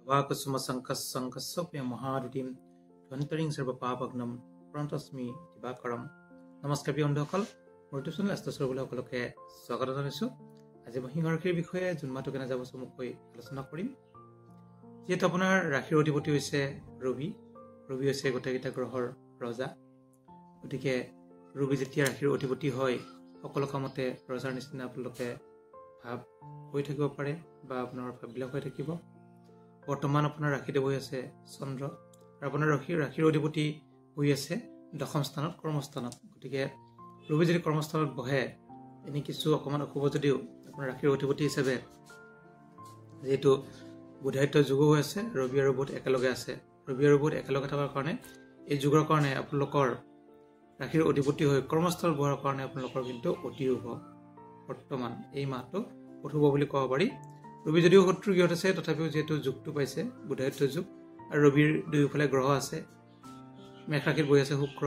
Vakasuma Sankasopya Maharitim, Twantaring Serba Papagnam, Prontasmi, Tibakaram. Namaskar বন্ধুসকল মোৰ YouTube channel আস্তা সকলোকে স্বাগত জনাইছো আজি মই সিংহ ৰাশিৰ বিষয়ে জুনমাহটো কেনে যাব চমুকৈ আলোচনা কৰিম যেহেতু আপোনাৰ ৰাশিৰ অধিপতি হৈছে ৰবি হৈছে গোটেইকেইটা গ্ৰহৰ ৰজা গতিকে ৰবি যেতিয়া ৰাশিৰ অধিপতি হয় সকলো কামতে ৰজাৰ নিচিনা আপোনালোকে ভাব হৈ থাকিব পাৰে বা আপোনাৰ ভাববিলাক হৈ থাকিব বৰ্তমান আপোনাৰ ৰাশিতে বহি আছে চন্দ্ৰ আৰু আপোনাৰ ৰাশিৰ অধিপতি হৈ আছে দশম স্থানত কৰ্মস্থানত গতিকে ৰবি যদি কৰ্মস্থানত বহে এনে কিছু অকমান অশুভ যদিও আপোনাৰ ৰাশিৰ অধিপতি হিচাপে যেহেতু বুধায়িত্ব যোগ হৈ আছে ৰবি আৰু বুধ একেলগে আছে ৰবি আৰু বুধ একেলগে থকাৰ কাৰণে এই যুগৰ কাৰণে আপোনালোকৰ ৰাশিৰ অধিপতি হৈ কৰ্মস্থল বহাৰ কাৰণে আপোনালোকৰ কিন্তু অতি শুভ বৰ্তমান এই মাহটো শুভ বুলি ক'ব পাৰি ৰবি যদিও শত্ৰু গৃহত আছে তথাপিও যেহেতু যুগটো পাইছে বুধায়িত্ব যুগ আৰু ৰবিৰ দুয়োফালে গ্ৰহ আছে মেষ ৰাশিত বহি আছে শুক্ৰ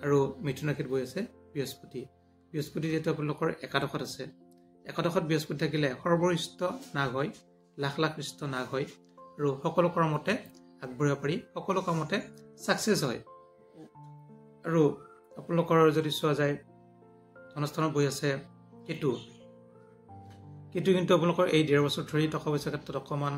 আৰু মিথুন ৰাশিত বহি আছে বৃহস্পতি যেহেতু আপোনালোকৰ একাদশত আছে একাদশত বৃহস্পতি থাকিলে সৰ্বৰিষ্ট নাগ হয় লাখ লাখ ৰিষ্ট নাগ হয় আৰু সকলো কৰ্মতে আগবঢ়াব পাৰি সকলো কামতে ছাকচেছ হয় আৰু আপোনালোকৰ যদি চোৱা যায় ধনস্থানত বহি আছে কেতু কিন্তু আপোনালোকৰ এই 1.5 বছৰ ধৰি টকা পইচাৰ ক্ষেত্ৰত অকমান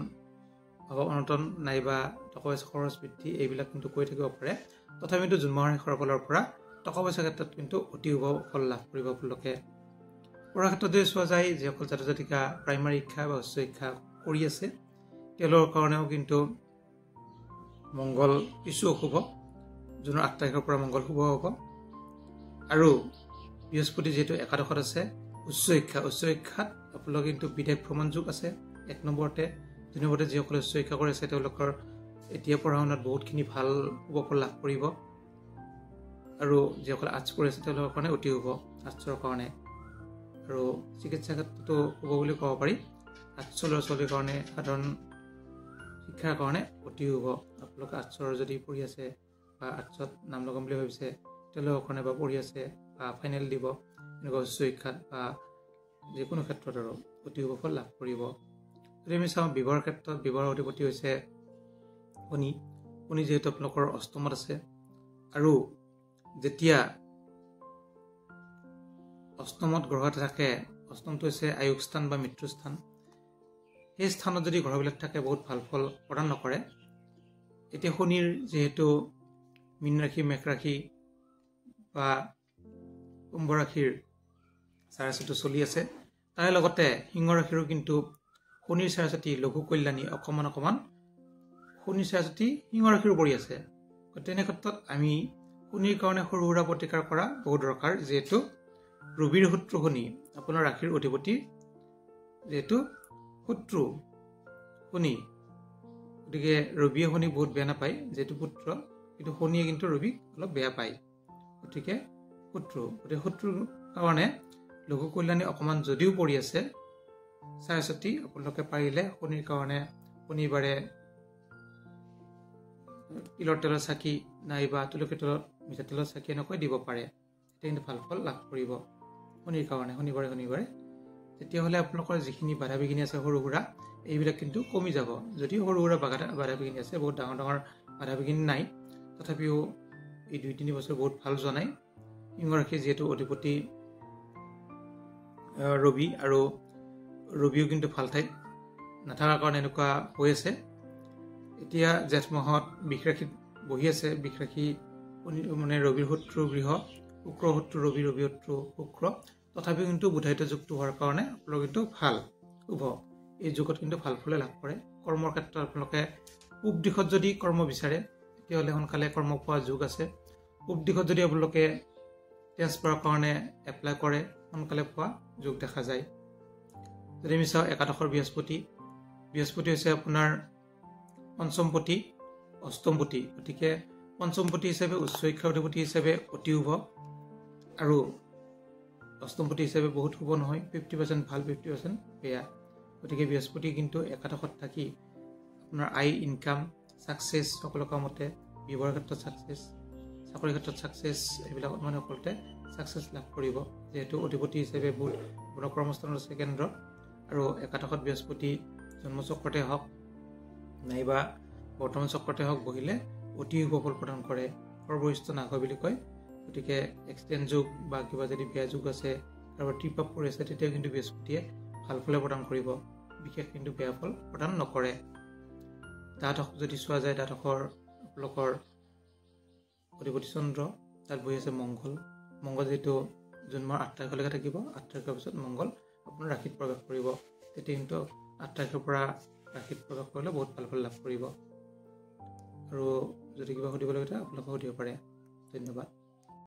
অনটন নাইবা টকা পইচা খৰচ বৃদ্ধি এইবিলাক কিন্তু কৰি থাকিব পাৰে তথাপিতো জুন মাহৰ শেষৰ ফালৰ পৰা টকা পইচাৰ ক্ষেত্ৰত কিন্তু অতি শুভ ফল লাভ কৰিব আপোনালোকে পঢ়াৰ ক্ষেত্ৰত যদি চোৱা যায় যিসকল ছাত্ৰ ছাত্ৰীকা প্ৰাইমাৰী শিক্ষা বা উচ্চ শিক্ষা কৰি আছে তেওঁলোকৰ কাৰণেও কিন্তু মংগল কিছু অশুভ জুনৰ 8 তাৰিখৰ পৰা মংগল শুভ হ'ব আৰু বৃহস্পতি যিহেতু একাদশত আছে উচ্চ শিক্ষাত আপোনালোকৰ কিন্তু বিদেশ ভ্ৰমণ যোগ আছে 1 নম্বৰতে দুনিয়াতে যিসকলে উচ্চ শিক্ষা কৰি আছে তেওঁলোকৰ এতিয়া পঢ়া শুনাত বহুতখিনি ভাল শুভ ফল লাভ কৰিব আৰু যিসকলে আৰ্টছ কৰি আছে তেওঁলোকৰ কাৰণে অতি শুভ আৰ্টছৰ কাৰণে আৰু চিকিৎসা ক্ষেত্ৰতো শুভ বুলি ক'ব পাৰি আৰ্টছৰ ল'ৰা ছোৱালীৰ কাৰণে সাধাৰণ শিক্ষাৰ কাৰণে অতি শুভ আপোনালোকে আৰ্টছৰ যদি পঢ়ি আছে বা আৰ্টছত নাম লগাম বুলি ভাবিছে তেওঁলোকৰ কাৰণে বা পঢ়ি আছে বা ফাইনেল দিব এনেকুৱা উচ্চ শিক্ষাত বা যিকোনো ক্ষেত্ৰত আৰু অতি শুভ ফল লাভ কৰিব যদি আমি চাওঁ বিবাহৰ ক্ষেত্ৰত বিবাহৰ অধিপতি হৈছে শনি যিহেতু আপোনালোকৰ অষ্টমত আছে আৰু যেতিয়া অষ্টমত গ্ৰহ এটা থাকে অষ্টমটো হৈছে আয়ুস স্থান বা মৃত্যু স্থান সেই স্থানত যদি গ্ৰহবিলাক থাকে বহুত ভাল ফল প্ৰদান নকৰে এতিয়া শনিৰ যিহেতু মীন ৰাশি মেষ ৰাশি বা কুম্ভ ৰাশিৰ চাৰাচটো চলি আছে তাৰ লগতে সিংহ ৰাশিৰো কিন্তু শনিৰ চাৰাচতি লঘু কল্যাণী অকমান শনিৰ চাৰাচতি সিংহ ৰাশিৰ পৰি আছে তেনে ক্ষেত্ৰত আমি শনিৰ কাৰণে সৰু সুৰা প্ৰতিকাৰ কৰা বহুত দৰকাৰ যিহেতু ৰবিৰ শত্ৰু শনি আপোনাৰ ৰাশিৰ অধিপতি যিহেতু শত্ৰু শনি গতিকে ৰবিয়ে শনি বহুত বেয়া নাপায় যিহেতু পুত্ৰ কিন্তু শনিয়ে কিন্তু ৰবিক অলপ বেয়া পায় গতিকে শত্ৰুৰ কাৰণে লঘু কল্যাণী অকমান যদিও পৰি আছে চাৰাচতি আপোনালোকে পাৰিলে শনিৰ কাৰণে শনিবাৰে তিলৰ তেলৰ চাকি নাইবা তুলসী তলত মিঠাতেলৰ চাকি এনেকৈ দিব পাৰে তেতিয়া কিন্তু ভাল ফল লাভ কৰিব শনিৰ কাৰণে শনিবাৰে তেতিয়াহ'লে আপোনালোকৰ যিখিনি বাধা বিঘিনি আছে সৰু সুৰা এইবিলাক কিন্তু কমি যাব যদিও সৰু সুৰা বাধা বিঘিনি আছে বহুত ডাঙৰ বাধা বিঘিনি নাই তথাপিও এই 2-3 বছৰ বহুত ভাল যোৱা নাই সিংহ ৰাশি যিহেতু অধিপতি ৰবি আৰু ৰবিও কিন্তু ভাল ঠাইত নাথাকাৰ কাৰণে এনেকুৱা হৈ আছে এতিয়া জেঠ মাহত বৃষ ৰাশিত বহি আছে বৃষ ৰাশি মানে ৰবিৰ শত্ৰু গৃহ শুক্ৰ শত্ৰু ৰবি শত্ৰু শুক্ৰ তথাপিও কিন্তু বুধায়িত্ব যুগটো হোৱাৰ কাৰণে আপোনালোক কিন্তু ভাল শুভ এই যুগত কিন্তু ভাল ফলে লাভ কৰে কৰ্মৰ ক্ষেত্ৰত আপোনালোকে পূব দিশত যদি কৰ্ম বিচাৰে তেতিয়াহ'লে সোনকালে কৰ্ম পোৱা যুগ আছে পূব দিশত যদি আপোনালোকে ট্ৰেন্সফাৰৰ কাৰণে এপ্লাই কৰে সোনকালে পোৱা যুগ দেখা যায় যদি আমি চাওঁ একাদশৰ বৃহস্পতি হৈছে আপোনাৰ পঞ্চমপতি অষ্টমপতি গতিকে পঞ্চমপতি হিচাপে উচ্চ শিক্ষাৰ অধিপতি হিচাপে অতি শুভ আৰু অষ্টমপতি হিচাপে বহুত শুভ নহয় 50% ভাল 50% বেয়া গতিকে বৃহস্পতি কিন্তু একাদশত থাকি আপোনাৰ আয় ইনকাম ছাকচেছ সকলো কামতে ব্যৱহাৰৰ ক্ষেত্ৰত ছাকচেছ চাকৰিৰ ক্ষেত্ৰত ছাকচেছ এইবিলাকত মানে সকলোতে ছাকচেছ লাভ কৰিব যেহেতু অধিপতি হিচাপে বুধ কৰ্মস্থানত আছে কেন্দ্ৰ আৰু একাদশত বৃহস্পতি জন্মচক্ৰতে হওক নাইবা বৰ্তমান চক্ৰতে হওক বহিলে অতি শুভ ফল প্ৰদান কৰে। সৰ্বৰিষ্ট নাশ হয় বুলি কয়। গতিকে এক্সিডেণ্ট যোগ বা কিবা যদি বেয়া যোগ আছে, কাৰোবাৰ ট্ৰিপ আপ কৰি আছে, তেতিয়া কিন্তু বৃহস্পতিয়ে ভাল ফলে প্ৰদান কৰিব, বিশেষ কিন্তু বেয়া ফল প্ৰদান নকৰে। দ্বাদশ যদি চোৱা যায়, দ্বাদশৰ আপোনালোকৰ অধিপতি চন্দ্ৰ, তাত বহি আছে মংগল। মংগল যিটো জুন মাহৰ 8 তাৰিখলৈকে থাকিব। 8 তাৰিখৰ পিছত মংগল আপোনাৰ ৰাশিত প্ৰৱেশ কৰিব। তেতিয়া কিন্তু 8 তাৰিখৰ পৰা ৰাশিত প্ৰৱেশ কৰিলে বহুত ভাল ফল লাভ কৰিব। আৰু যদি কিবা সুধিবলৈ থাকে আপোনালোকে সুধিব পাৰে। ধন্যবাদ।